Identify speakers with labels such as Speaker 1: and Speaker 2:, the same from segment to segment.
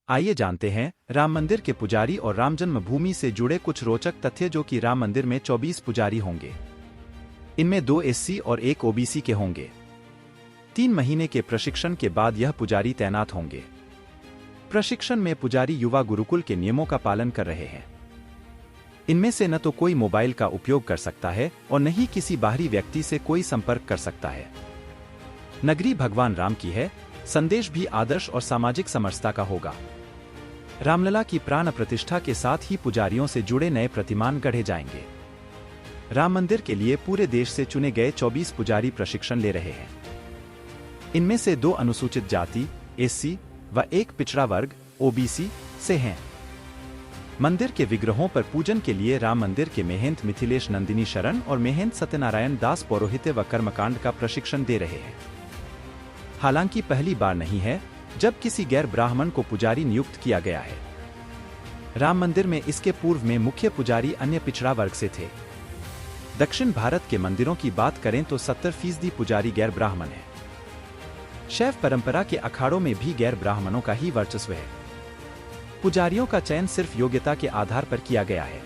Speaker 1: आइए जानते हैं राम मंदिर के पुजारी और राम जन्मभूमि से जुड़े कुछ रोचक तथ्य जो कि राम मंदिर में 24 पुजारी होंगे। इनमें 2 एससी और 1 ओबीसी के होंगे। 3 महीने के प्रशिक्षण के बाद यह पुजारी तैनात होंगे। प्रशिक्षण में पुजारी युवा गुरुकुल के नियमों का पालन कर रहे हैं। इनमें से न तो कोई मोबाइल का उपयोग कर सकता है और न ही किसी बाहरी व्यक्ति से कोई संपर्क कर सकता है। नगरी भगवान राम की है, संदेश भी आदर्श और सामाजिक समरसता का होगा। रामलला की प्राण प्रतिष्ठा के साथ ही पुजारियों से जुड़े नए प्रतिमान गढ़े जाएंगे। राम मंदिर के लिए पूरे देश से चुने गए 24 पुजारी प्रशिक्षण ले रहे हैं। इनमें से 2 अनुसूचित जाति एससी व 1 पिछड़ा वर्ग ओबीसी से हैं। मंदिर के विग्रहों पर पूजन के लिए राम मंदिर के मेहंत मिथिलेश नंदिनी शरण और मेहंत सत्यनारायण दास पौरोहित्य व कर्मकांड का प्रशिक्षण दे रहे हैं। हालांकि पहली बार नहीं है जब किसी गैर ब्राह्मण को पुजारी नियुक्त किया गया है। राम मंदिर में इसके पूर्व में मुख्य पुजारी अन्य पिछड़ा वर्ग से थे। दक्षिण भारत के मंदिरों की बात करें तो 70% पुजारी गैर ब्राह्मण है। शैव परंपरा के अखाड़ों में भी गैर ब्राह्मणों का ही वर्चस्व है। पुजारियों का चयन सिर्फ योग्यता के आधार पर किया गया है।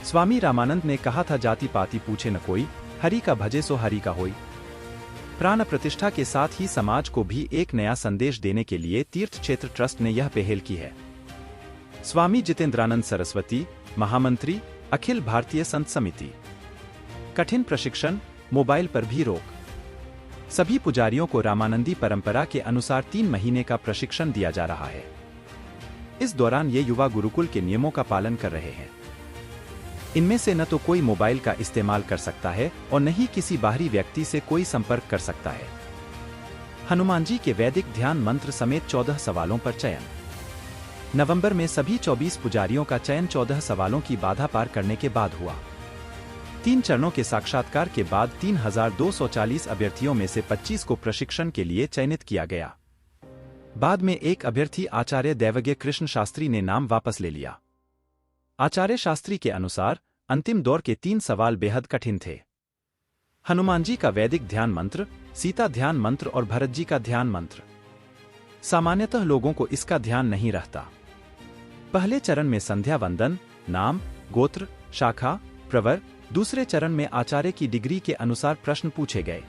Speaker 1: स्वामी रामानंद ने कहा था, जाति पाति पूछे न कोई, हरि का भजे सो हरि का होई। प्राण प्रतिष्ठा के साथ ही समाज को भी एक नया संदेश देने के लिए तीर्थ क्षेत्र ट्रस्ट ने यह पहल की है। स्वामी जितेंद्रानंद सरस्वती, महामंत्री, अखिल भारतीय संत समिति। कठिन प्रशिक्षण, मोबाइल पर भी रोक। सभी पुजारियों को रामानंदी परंपरा के अनुसार 3 महीने का प्रशिक्षण दिया जा रहा है। इस दौरान ये युवा गुरुकुल के नियमों का पालन कर रहे हैं। इनमें से न तो कोई मोबाइल का इस्तेमाल कर सकता है और न ही किसी बाहरी व्यक्ति से कोई संपर्क कर सकता है। हनुमान जी के वैदिक ध्यान मंत्र समेत 14 सवालों पर चयन। नवंबर में सभी 24 पुजारियों का चयन 14 सवालों की बाधा पार करने के बाद हुआ। 3 चरणों के साक्षात्कार के बाद 3240 अभ्यर्थियों में से 25 को प्रशिक्षण के लिए चयनित किया गया। बाद में एक अभ्यर्थी आचार्य दैवज्ञ कृष्ण शास्त्री ने नाम वापस ले लिया। आचार्य शास्त्री के अनुसार अंतिम दौर के 3 सवाल बेहद कठिन थे। हनुमान जी का वैदिक ध्यान मंत्र, सीता ध्यान मंत्र और भरत जी का ध्यान मंत्र। सामान्यतः लोगों को इसका ध्यान नहीं रहता। पहले चरण में संध्या वंदन, नाम, गोत्र, शाखा, प्रवर। दूसरे चरण में आचार्य की डिग्री के अनुसार प्रश्न पूछे गए।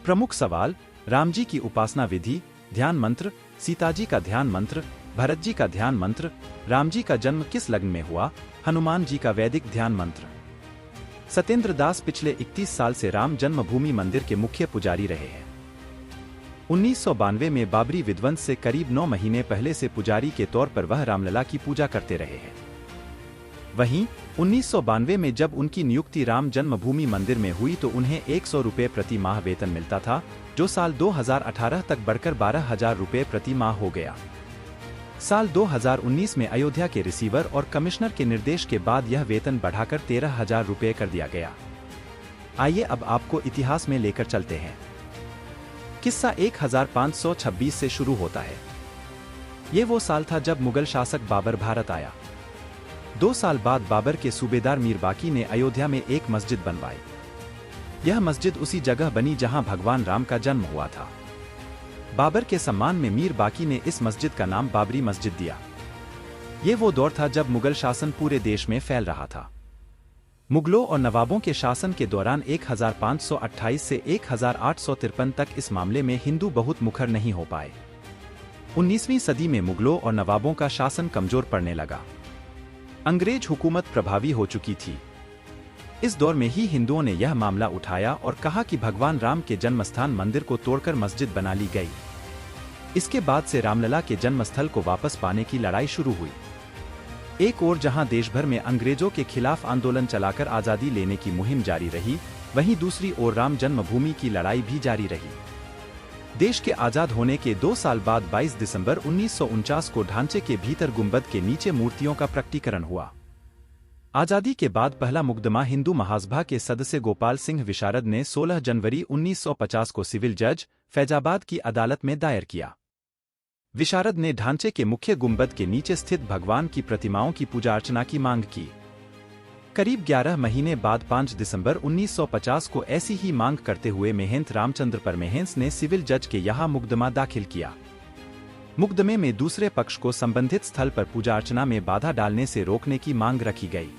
Speaker 1: प्रमुख सवाल: राम जी की उपासना विधि, ध्यान मंत्र, सीताजी का ध्यान मंत्र, भरत जी का ध्यान मंत्र, राम जी का जन्म किस लग्न में हुआ, हनुमान जी का वैदिक ध्यान मंत्र। सत्येंद्र दास पिछले 31 साल से राम जन्मभूमि मंदिर के मुख्य पुजारी रहे हैं। 1992 में बाबरी विध्वंस से करीब 9 महीने पहले से पुजारी के तौर पर वह रामलला की पूजा करते रहे हैं। वहीं 1992 में जब उनकी नियुक्ति राम जन्मभूमि मंदिर में हुई तो उन्हें 100 रुपये प्रति माह वेतन मिलता था, जो साल 2018 तक बढ़कर 12,000 रुपये प्रति माह हो गया। साल 2019 में अयोध्या के रिसीवर और कमिश्नर के निर्देश के बाद यह वेतन बढ़ाकर 13,000 रुपये कर दिया गया। आइए अब आपको इतिहास में लेकर चलते हैं। किस्सा 1526 से शुरू होता है। ये वो साल था जब मुगल शासक बाबर भारत आया। 2 साल बाद बाबर के सूबेदार मीर बाकी ने अयोध्या में एक मस्जिद बनवाई। यह मस्जिद उसी जगह बनी जहां भगवान राम का जन्म हुआ था। बाबर के सम्मान में मीर बाकी ने इस मस्जिद का नाम बाबरी मस्जिद दिया। ये वो दौर था जब मुगल शासन पूरे देश में फैल रहा था। मुगलों और नवाबों के शासन के दौरान 1528 से 1853 तक इस मामले में हिंदू बहुत मुखर नहीं हो पाए। 19वीं सदी में मुगलों और नवाबों का शासन कमजोर पड़ने लगा। अंग्रेज हुकूमत प्रभावी हो चुकी थी। इस दौर में ही हिंदुओं ने यह मामला उठाया और कहा कि भगवान राम के जन्मस्थान मंदिर को तोड़कर मस्जिद बना ली गई। इसके बाद से रामलला के जन्मस्थल को वापस पाने की लड़ाई शुरू हुई। एक ओर जहां देश भर में अंग्रेजों के खिलाफ आंदोलन चलाकर आजादी लेने की मुहिम जारी रही, वहीं दूसरी ओर राम जन्मभूमि की लड़ाई भी जारी रही। देश के आजाद होने के 2 साल बाद 22 दिसंबर 1949 को ढांचे के भीतर गुंबद के नीचे मूर्तियों का प्रकटीकरण हुआ। आजादी के बाद पहला मुकदमा हिंदू महासभा के सदस्य गोपाल सिंह विशारद ने 16 जनवरी 1950 को सिविल जज, फैजाबाद की अदालत में दायर किया। विशारद ने ढांचे के मुख्य गुंबद के नीचे स्थित भगवान की प्रतिमाओं की पूजा अर्चना की मांग की। करीब 11 महीने बाद 5 दिसंबर 1950 को ऐसी ही मांग करते हुए मेहंत रामचंद्र परमेहंस ने सिविल जज के यहाँ मुकदमा दाखिल किया। मुकदमे में दूसरे पक्ष को संबंधित स्थल पर पूजा अर्चना में बाधा डालने से रोकने की मांग रखी गई।